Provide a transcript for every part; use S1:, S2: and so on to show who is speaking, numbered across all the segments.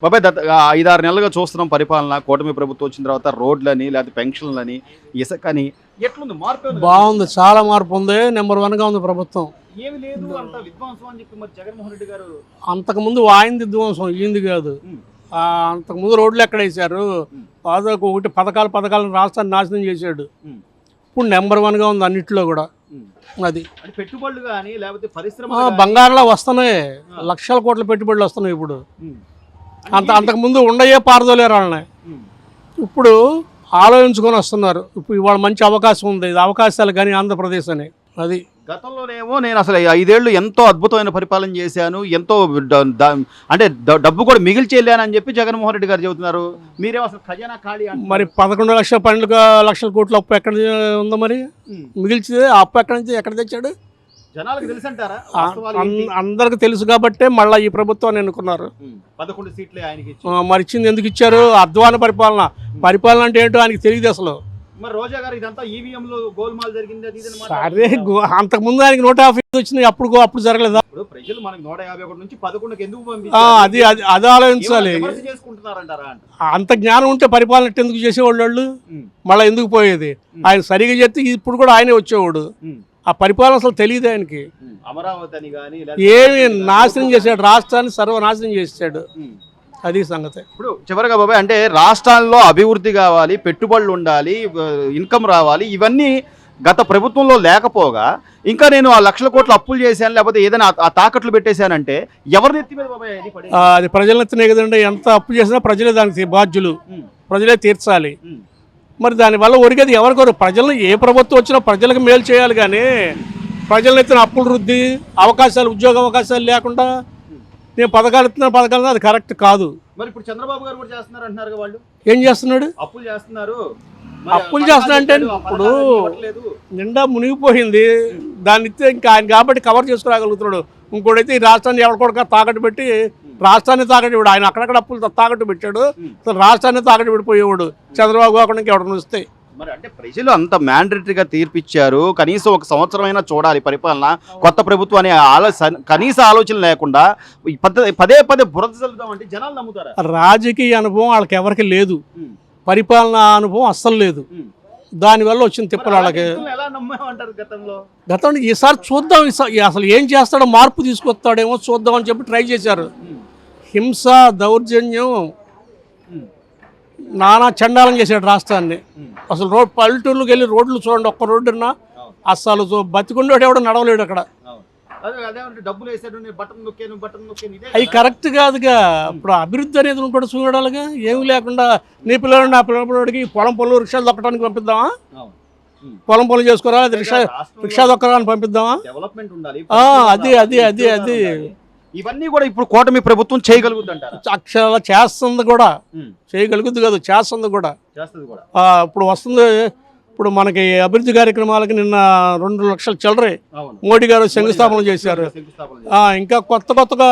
S1: బాబాయ్ 5-6 నెలలుగా చూస్తున్నాం పరిపాలన. కూటమి ప్రభుత్వం వచ్చిన తర్వాత రోడ్లని, లేకపోతే పెన్షన్లని, ఇసుకని ఎట్లుంది మార్పు?
S2: బాగుంది, చాలా మార్పు ఉంది. నెంబర్ 1గా ఉంది ప్రభుత్వం.
S1: ఏమి లేదు అంత విధ్వంసం అని చెప్పి మరి జగన్మోహన్ రెడ్డి గారు
S2: అంతకుముందు ఆయింది విధ్వంసం, ఈంది కాదు. అంతకుముందు రోడ్లు ఎక్కడ వేశారు? ఒకటి పథకాలను రాష్ట్రాన్ని నాశనం చేశాడు. ఇప్పుడు నెంబర్ 1గా ఉంది అన్నింటిలో కూడా. అది
S1: పెట్టుబడులు కానీ లేకపోతే పరిశ్రమ
S2: బంగారులో వస్తున్నాయి, లక్షల కోట్ల పెట్టుబడులు వస్తున్నాయి ఇప్పుడు. అంతకుముందు ఉండయే పారదోలేరు వాళ్ళని. ఇప్పుడు ఆలోచించుకొని వస్తున్నారు. ఇప్పుడు ఇవాళ మంచి అవకాశం ఉంది, ఇది అవకాశాలు కానీ ఆంధ్రప్రదేశ్ అని. అది
S1: గతంలోనేమో నేను అసలు 5 ఏళ్ళు ఎంతో అద్భుతమైన పరిపాలన చేశాను, ఎంతో అంటే డబ్బు కూడా మిగిల్చి వెళ్ళానని చెప్పి జగన్మోహన్ రెడ్డి గారు చెబుతున్నారు. మీరేమో అసలు ఖజానా ఖాళీ
S2: మరి 11 లక్షల 12 లక్షల కోట్ల అప్పు ఎక్కడ ఉందో? మరి మిగిల్చి ఆ అప్పు ఎక్కడ తెచ్చాడు?
S1: జనాలకు తెలుసు అంటారా?
S2: అందరికి తెలుసు కాబట్టే మళ్ళీ ఈ ప్రభుత్వాన్ని ఎన్నుకున్నారు.
S1: 11 సీట్లే ఆయనకి.
S2: మరి ఇచ్చింది ఎందుకు ఇచ్చారు? అధ్వాన పరిపాలన అంటే ఏంటో ఆయనకి తెలియదు అసలు.
S1: మరి రోజా గారు ఇదంతా ఈవీఎంలో గోల్మాల్ జరిగింది.
S2: సరే, అంతకుముందు ఆయనకి 150 వచ్చినాయి, అప్పుడు జరగలేదా?
S1: ప్రజలు మనకి 151 నుంచి 11కి ఎందుకు పంపించారు?
S2: అది ఆలోచించాలి. అంత జ్ఞానం ఉంటే పరిపాలన ఎందుకు చేసేవాళ్ళు వాళ్ళు? మళ్ళీ ఎందుకు పోయేది? ఆయన సరిగా చెప్తే ఇప్పుడు కూడా ఆయనే వచ్చేవాడు. ఆ పరిపాలన అసలు తెలియదు ఆయనకి.
S1: అమరావతి కానీ
S2: ఏమి నాశనం చేశాడు, రాష్ట్రాన్ని సర్వనాశనం చేశాడు. అది సంగతి.
S1: ఇప్పుడు చివరిగా బాబాయ్, అంటే రాష్ట్రాల్లో అభివృద్ధి కావాలి, పెట్టుబడులు ఉండాలి, ఇన్కమ్ రావాలి, ఇవన్నీ గత ప్రభుత్వంలో లేకపోగా ఇంకా నేను ఆ లక్షల కోట్ల అప్పులు చేశాను, లేకపోతే ఏదైనా ఆ తాకట్లు పెట్టేశానంటే ఎవరిని ఎత్తి మీద బాబాయ్
S2: అది ప్రజల ఎత్తినే కదండి. ఎంత అప్పు చేసినా ప్రజలే దానికి బాధ్యులు, ప్రజలే తీర్చాలి. మరి దానివల్ల ఒరిగేది ఎవరికొరు? ప్రజలను ఏ ప్రభుత్వం వచ్చినా ప్రజలకు మేలు చేయాలి. కానీ ప్రజలను ఎత్తిన అప్పులు రుద్ది అవకాశాలు, ఉద్యోగ అవకాశాలు లేకుండా నేను పథకాలు అది కరెక్ట్ కాదు.
S1: మరి ఇప్పుడు చంద్రబాబు గారు కూడా చేస్తున్నారు అంటున్నారు. వాళ్ళు
S2: ఏం చేస్తున్నాడు?
S1: అప్పులు చేస్తున్నారు.
S2: అప్పులు చేస్తున్నారంటే ఇప్పుడు నిండా మునిగిపోయింది, దాన్ని ఇస్తే ఇంకా ఆయన కాబట్టి కవర్ చేసుకురాగలుగుతున్నాడు. ఇంకోటైతే ఈ రాష్ట్రాన్ని ఎవరికొడక తాకట్టు పెట్టి రాష్ట్రాన్ని తాకట్టు పెట్టాడు. ఆయన అక్కడక్కడ అప్పులు తాకట్టు పెట్టాడు, అసలు రాష్ట్రాన్ని తాకట్టు పెట్టిపోయేవాడు. చంద్రబాబు కాకుండా ఇంకెవరిని వస్తే
S1: మరి అంటే ప్రజలు అంత మ్యాండేటరీగా తీర్పిచ్చారు, కనీసం 1 సంవత్సరం అయినా చూడాలి పరిపాలన, కొత్త ప్రభుత్వం అనే కనీస ఆలోచన లేకుండా పదే బురద చల్లుదాం అంటే జనాలు నమ్ముతారా?
S2: రాజకీయ అనుభవం వాళ్ళకి ఎవరికి లేదు, పరిపాలన అనుభవం అస్సలు లేదు. దానివల్ల వచ్చిన తిప్పలు వాళ్ళకి. గతంలో ఈసారి చూద్దాం, అసలు ఏం చేస్తాడో, మార్పు తీసుకొస్తాడేమో చూద్దామని చెప్పి ట్రై చేశారు. హింస, దౌర్జన్యం, నానా చండాలం చేశాడు రాష్ట్రాన్ని. అసలు పల్లెటూర్లకు వెళ్ళి రోడ్లు చూడండి, ఒక్క రోడ్డున్నా అసలు బతికుండేవాడు ఎవడో నడవలేడు అక్కడ. అవి కరెక్ట్ కాదుగా. ఇప్పుడు అభివృద్ధి అనేది కూడా చూడాలిగా. ఏమి లేకుండా నీ పిల్లలు నా పిల్లడికి పొలం రిక్షాలు దొక్కడానికి పంపిద్దామా? పొలం చేసుకోరా, రిక్షా దొక్కడానికి పంపిద్దామా?
S1: డెవలప్మెంట్ ఉండాలి.
S2: అది
S1: ఇవన్నీ కూడా ఇప్పుడు కూటమి ప్రభుత్వం చేయగలుగుతుంది అంటారు.
S2: అక్షరాల చేస్తుంది కూడా, చేయగలుగుద్ది కాదు, చేస్తుంది కూడా. ఇప్పుడు వస్తుంది. ఇప్పుడు మనకి అభివృద్ధి కార్యక్రమాలకి నిన్న 2 లక్షల చిల్లరే మోడీ గారు శంకుస్థాపన చేశారు. ఇంకా కొత్తగా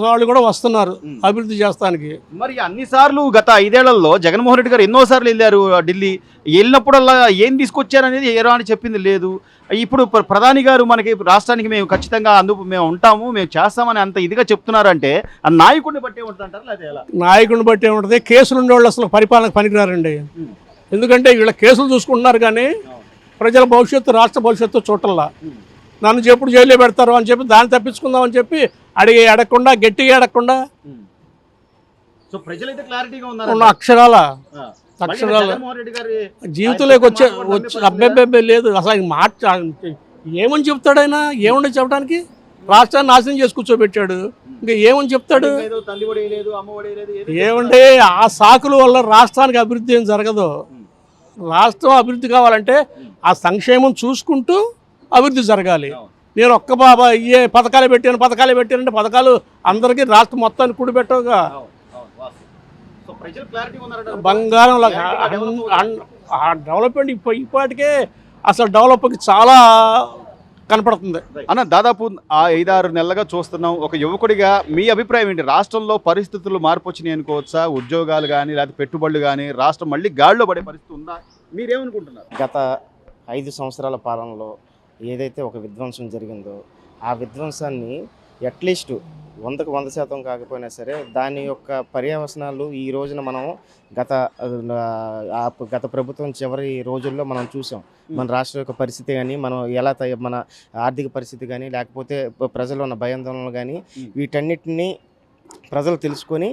S2: వాళ్ళు కూడా వస్తున్నారు అభివృద్ధి చేస్తానికి.
S1: మరి అన్నిసార్లు గత 5 ఏళ్లలో జగన్మోహన్ రెడ్డి గారు ఎన్నోసార్లు వెళ్ళారు ఢిల్లీ. వెళ్ళినప్పుడల్లా ఏం తీసుకొచ్చారనేది ఏరో అని చెప్పింది లేదు. ఇప్పుడు ప్రధాని గారు మనకి రాష్ట్రానికి మేము ఖచ్చితంగా మేము ఉంటాము, మేము చేస్తామని అంత ఇదిగా చెప్తున్నారంటే ఆ నాయకుడిని బట్టే ఉంటుంది అంటారు, లేదా ఎలా?
S2: నాయకుడిని బట్టే ఉంటుంది. కేసులు ఉండేవాళ్ళు అసలు పరిపాలనకు పనికిరారండి. ఎందుకంటే వీళ్ళ కేసులు చూసుకుంటున్నారు కానీ ప్రజల భవిష్యత్తు, రాష్ట్ర భవిష్యత్తు చూడల్లా. నన్ను ఎప్పుడు జైల్లో పెడతారు అని చెప్పి దాన్ని తప్పించుకుందాం అని చెప్పి అడగకుండా, గట్టిగా అడగకుండా అక్షరాల జీవితంలోకి వచ్చే అబ్బెబ్బెబ్బే లేదు అసలు. ఆయన ఏమని చెప్తాడు? ఆయన ఏముండే చెప్పడానికి? రాష్ట్రాన్ని నాశనం చేసి కూర్చోబెట్టాడు, ఇంకా ఏమని చెప్తాడు? ఏమంటే ఆ సాకుల వల్ల రాష్ట్రానికి అభివృద్ధి ఏం జరగదు. రాష్ట్రం అభివృద్ధి కావాలంటే ఆ సంక్షేమం చూసుకుంటూ అభివృద్ధి జరగాలి. నేను ఒక్క బాబా ఏ పథకాలు పెట్టానంటే పథకాలు అందరికీ రాష్ట్రం మొత్తాన్ని కూడిపెట్టవుగా. బంగారం డెవలప్మెంట్ ఇప్పటికే అసలు డెవలప్కి చాలా కనపడుతుంది
S1: అన్న. దాదాపు 5-6 నెలలుగా చూస్తున్నాం. ఒక యువకుడిగా మీ అభిప్రాయం ఏంటి? రాష్ట్రంలో పరిస్థితులు మార్పు వచ్చినాయి అనుకోవచ్చా? ఉద్యోగాలు కానీ లేకపోతే పెట్టుబడులు కానీ రాష్ట్రం మళ్ళీ గాడిలో పడే పరిస్థితి ఉందా? మీరేమనుకుంటున్నారు?
S3: గత 5 సంవత్సరాల పాలనలో ఏదైతే ఒక విధ్వంసం జరిగిందో ఆ విధ్వంసాన్ని అట్లీస్ట్ 100% కాకపోయినా సరే దాని యొక్క పర్యవసనాలు ఈ రోజున మనం గత గత ప్రభుత్వం చివరి రోజుల్లో మనం చూసాం. మన రాష్ట్రం యొక్క పరిస్థితి కానీ, మనం ఎలా మన ఆర్థిక పరిస్థితి కానీ, లేకపోతే ప్రజలు ఉన్న భయాందోళనలు కానీ, వీటన్నిటిని ప్రజలు తెలుసుకొని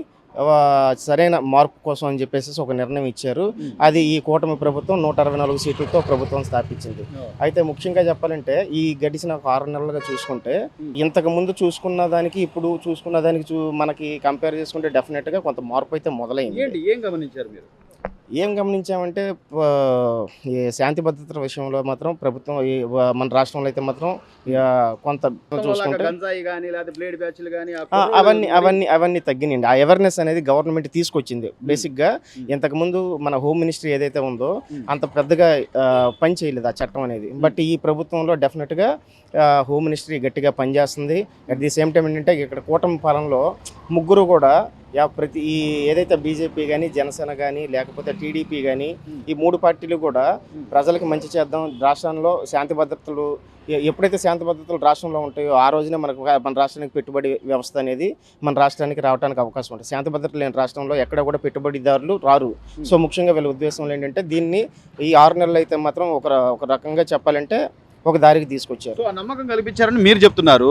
S3: సరైన మార్పు కోసం అని చెప్పేసి ఒక నిర్ణయం ఇచ్చారు. అది ఈ కూటమి ప్రభుత్వం 164 సీట్లతో ప్రభుత్వం స్థాపించింది. అయితే ముఖ్యంగా చెప్పాలంటే ఈ గడిచిన 6 నెలలుగా చూసుకుంటే ఇంతకు ముందు చూసుకున్న దానికి ఇప్పుడు చూసుకున్న దానికి మనకి కంపేర్ చేసుకుంటే డెఫినెట్గా కొంత మార్పు అయితే మొదలైంది.
S1: ఏం గమనించారు మీరు?
S3: ఏం గమనించామంటే ఈ శాంతి భద్రతల విషయంలో మాత్రం ప్రభుత్వం మన రాష్ట్రంలో అయితే మాత్రం కొంత చూసుకుంటే అవన్నీ తగ్గినాయండి. ఆ అవేర్నెస్ అనేది గవర్నమెంట్ తీసుకొచ్చింది. బేసిక్గా ఇంతకుముందు మన హోమ్ మినిస్ట్రీ ఏదైతే ఉందో అంత పెద్దగా పని చేయలేదు ఆ చట్టం అనేది. బట్ ఈ ప్రభుత్వంలో డెఫినెట్గా హోమ్ మినిస్ట్రీ గట్టిగా పనిచేస్తుంది. అట్ ది సేమ్ టైం ఏంటంటే ఇక్కడ కూటమి పాలనలో ముగ్గురు కూడా ప్రతి ఈ ఏదైతే బీజేపీ కానీ, జనసేన కానీ, లేకపోతే టీడీపీ కానీ, ఈ 3 పార్టీలు కూడా ప్రజలకు మంచి చేద్దాం, రాష్ట్రంలో శాంతి భద్రతలు ఎప్పుడైతే శాంతి భద్రతలు రాష్ట్రంలో ఉంటాయో ఆ రోజునే మన రాష్ట్రానికి పెట్టుబడి వ్యవస్థ అనేది మన రాష్ట్రానికి రావడానికి అవకాశం ఉంటుంది. శాంతి భద్రతలు లేని రాష్ట్రంలో ఎక్కడ కూడా పెట్టుబడిదారులు రారు. సో ముఖ్యంగా వీళ్ళ ఉద్దేశంలో ఏంటంటే దీన్ని ఈ 6 నెలలు అయితే మాత్రం ఒక రకంగా చెప్పాలంటే ఒక దారికి తీసుకొచ్చారు.
S1: సో ఆ నమ్మకం కల్పించారని మీరు చెప్తున్నారు.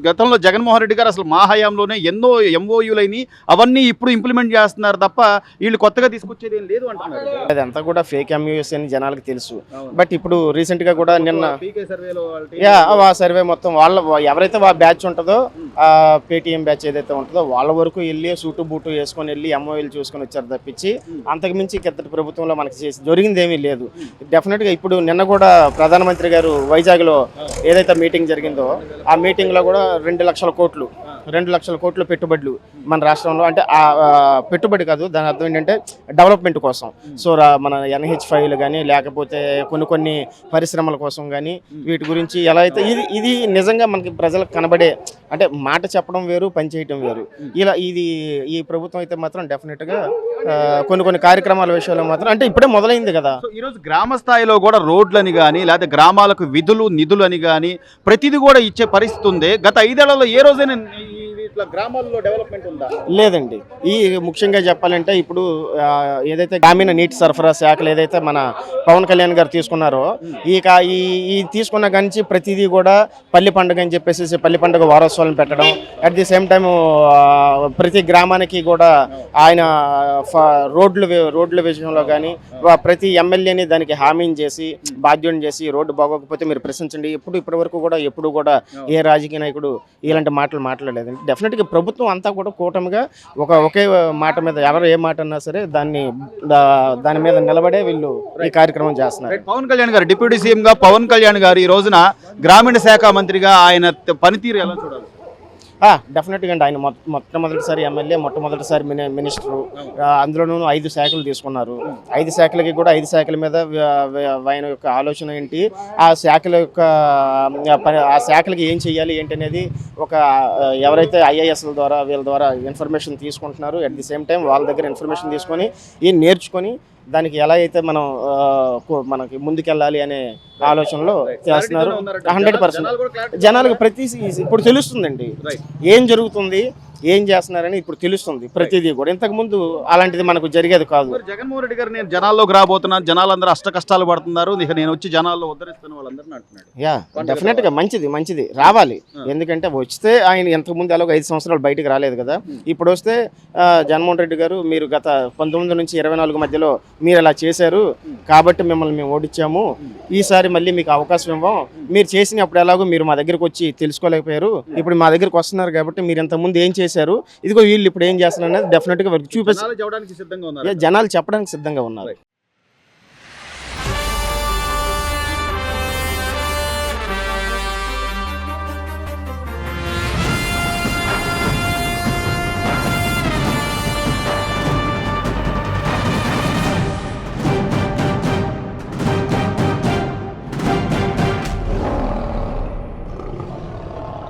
S1: గతంలో జగన్మోహన్ రెడ్డి గారు అసలు మా హయాంలోనే ఎన్నో ఎంఓయూలైని అవన్నీ ఇప్పుడు ఇంప్లిమెంట్ చేస్తున్నారు తప్ప వీళ్ళు కొత్తగా తీసుకొచ్చేది ఏం లేదు అంటున్నారు.
S3: అదంతా కూడా ఫేక్ ఎంయూఎస్ అని జనాలకు తెలుసు. బట్ ఇప్పుడు రీసెంట్ గా కూడా నిన్న ఆ సర్వే మొత్తం వాళ్ళ ఎవరైతే బ్యాచ్ ఉంటుందో పేటీఎం బ్యాచ్ ఏదైతే ఉంటుందో వాళ్ళ వరకు వెళ్ళి సూటు బూటు వేసుకొని వెళ్ళి ఎంఓయూలు చూసుకొని వచ్చారు తప్పించి అంతకుమించి కిందటి ప్రభుత్వంలో మనకి చేసి జరిగింది ఏమీ లేదు. డెఫినెట్గా ఇప్పుడు నిన్న కూడా ప్రధానమంత్రి గారు వైజాగ్లో ఏదైతే మీటింగ్ జరిగిందో ఆ మీటింగ్లో కూడా 2 లక్షల కోట్లు పెట్టుబడులు మన రాష్ట్రంలో. అంటే పెట్టుబడి కాదు, దాని అర్థం ఏంటంటే డెవలప్మెంట్ కోసం. సో మన NH5లు కానీ, లేకపోతే కొన్ని పరిశ్రమల కోసం కానీ, వీటి గురించి ఎలా అయితే ఇది నిజంగా మనకి ప్రజలకు కనబడే, అంటే మాట చెప్పడం వేరు, పని చేయటం వేరు. ఈ ప్రభుత్వం అయితే మాత్రం డెఫినెట్గా కొన్ని కార్యక్రమాల విషయంలో మాత్రం అంటే ఇప్పుడే మొదలైంది కదా.
S1: సో ఈరోజు గ్రామ స్థాయిలో కూడా రోడ్లని కానీ, లేకపోతే గ్రామాలకు నిధులు అని కానీ ప్రతిదీ కూడా ఇచ్చే పరిస్థితి ఉంది. గత 5 ఏళ్లలో ఏ రోజైనా ఇట్లా గ్రామాల్లో డెవలప్మెంట్ ఉందా?
S3: లేదండి. ఈ ముఖ్యంగా చెప్పాలంటే ఇప్పుడు ఏదైతే గ్రామీణ నీటి సరఫరా శాఖలు ఏదైతే మన పవన్ కళ్యాణ్ గారు తీసుకున్నారో ఈ తీసుకున్న కానీ ప్రతిదీ కూడా పల్లి పండుగ అని చెప్పేసి పల్లి పండుగ వారోత్సవాలను పెట్టడం, అట్ ది సేమ్ టైం ప్రతి గ్రామానికి కూడా ఆయన రోడ్ల విషయంలో కానీ ప్రతి ఎమ్మెల్యేని దానికి హామీని చేసి బాధ్యుని చేసి రోడ్డు బాగోకపోతే మీరు ప్రశ్నించండి. ఇప్పటి వరకు కూడా ఎప్పుడు కూడా ఏ రాజకీయ నాయకుడు ఇలాంటి మాటలు మాట్లాడలేదండి. డెఫినెట్గా ప్రభుత్వం అంతా కూడా కూటమిగా ఒకే మాట మీద ఎవరు ఏ మాట అన్నా సరే దాని మీద నిలబడే వీళ్ళు ఈ కార్యక్రమం చేస్తున్నారు.
S1: పవన్ కళ్యాణ్ గారు డిప్యూటీ సీఎం గా పవన్ కళ్యాణ్ గారు ఈ రోజున గ్రామీణ శాఖ మంత్రిగా ఆయన పనితీరు ఎలా చూడాలి?
S3: డెఫినెట్గా అండి. ఆయన మొట్టమొదటిసారి ఎమ్మెల్యే, మొట్టమొదటిసారి మినిస్టరు, అందులోనూ 5 శాఖలు తీసుకున్నారు. 5 శాఖలకి కూడా 5 శాఖల మీద ఆయన యొక్క ఆలోచన ఏంటి, ఆ శాఖలకి ఏం చేయాలి ఏంటి అనేది ఎవరైతే ఐఏఎస్ల ద్వారా వీళ్ళ ద్వారా ఇన్ఫర్మేషన్ తీసుకుంటున్నారు, అట్ ది సేమ్ టైం వాళ్ళ దగ్గర ఇన్ఫర్మేషన్ తీసుకొని నేర్చుకొని దానికి ఎలా అయితే మనకి ముందుకెళ్ళాలి అనే ఆలోచనలో చేస్తున్నారు. 100% జనాలకు ఇప్పుడు తెలుస్తుందండి ఏం జరుగుతుంది, ఏం చేస్తున్నారని ఇప్పుడు తెలుస్తుంది ప్రతిదీ కూడా. ఇంతకు ముందు అలాంటిది మనకు జరిగేది కాదు.
S1: జగన్మోహన్ రెడ్డి గారు నేను జనాల్లోకి రాబోతున్నాను, జనాలందరూ అష్ట కష్టాలు పడుతున్నారు, నేను వచ్చి జనాల్లో ఉద్ధరిస్తాను వాళ్ళందరినీ అంటున్నాడు.
S3: డెఫినెట్గా మంచిది రావాలి. ఎందుకంటే వస్తే ఆయన ఇంతకు ముందు ఎలాగో 5 సంవత్సరాలు బయటకు రాలేదు కదా. ఇప్పుడు వస్తే జగన్మోహన్ రెడ్డి గారు మీరు గత 19 నుంచి 24 మధ్యలో మీరు అలా చేశారు కాబట్టి మిమ్మల్ని మేము ఓడించాము, ఈసారి మళ్ళీ మీకు అవకాశం ఇవ్వం, మీరు చేసినప్పుడు ఎలాగో మీరు మా దగ్గరకు వచ్చి తెలుసుకోలేకపోయారు, ఇప్పుడు మా దగ్గరకు వస్తున్నారు కాబట్టి మీరు ఇంతకుముందు ఏం చేశారు, ఇదిగో వీళ్ళు ఇప్పుడు ఏం చేస్తున్నారు అనేది డెఫినెట్గా చూపిస్తారు. జనాలు చెప్పడానికి సిద్ధంగా ఉన్నారు.